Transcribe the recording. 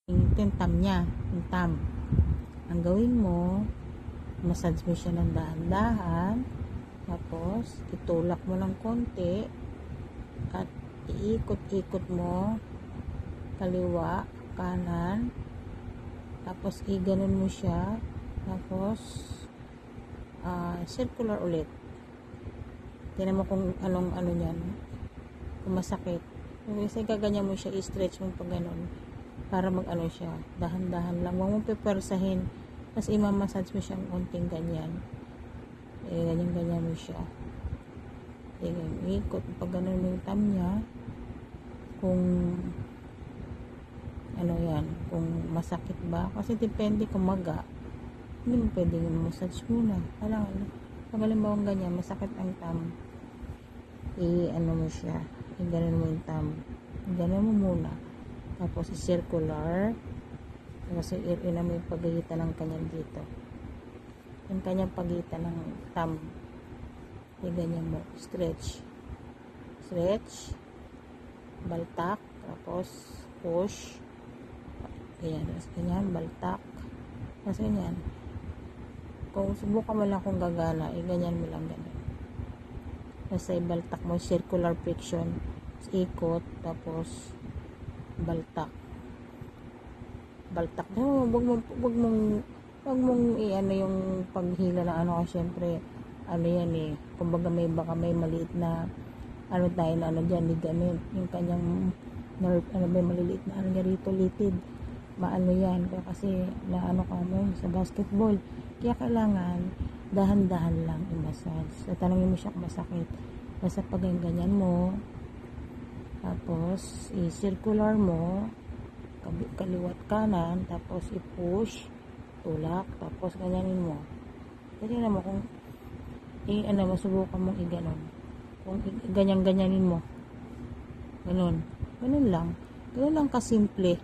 Ito yung thumb niya, yung thumb. Ang gawin mo, massage mo siya ng dahan-dahan, tapos itulak mo ng konti at iikot-ikot mo kaliwa, kanan, tapos iganon mo siya, tapos circular ulit. Tingnan mo kung anong ano niyan, kung masakit. Kasi gaganyan mo siya, i-stretch mo pag ganon para mag-ano siya, dahan-dahan lang, huwag mong pepersahin, tapos imamassage mo siyang konting ganyan, ganyan mo siya, ikot, pag ganon mo yung thumb niya, kung ano yan, kung masakit ba, kasi depende kung maga, hindi mo pwedeng massage muna, pag halimbawa ganyan, masakit ang thumb, ano mo siya, ganon mo yung thumb, ganon mo muna, tapos circular, kasi ina mo yung pagitan ng kanyang dito, yung kanyang pagitan ng thumb, ganyan mo, stretch, baltak, tapos push, ganyan, tapos ganyan, baltak, tapos ganyan, kung subukan mo lang kung gagana, ganyan mo lang ganyan, basta ibaltak mo, circular friction, ikot, tapos baltak, wag mong i-ano yung paghila na ano, syempre ano yan kumbaga baka may maliit na ano tayo na ano dyan, ligament, yung kanyang nerve, may maliliit na ano niya rito, litid, maano yan, kaya kasi na ano ka mo sa basketball, kaya kailangan dahan-dahan lang i-massage. So tanongin mo siya kung masakit, basta pag ganyan mo, tapos i-circular mo kaliwat kanan, tapos i-push, tulak, tapos ganyanin mo, ganyan mo kung ano mo, subukan mong i-ganon, kung ganyanin mo, ganon lang kasimple.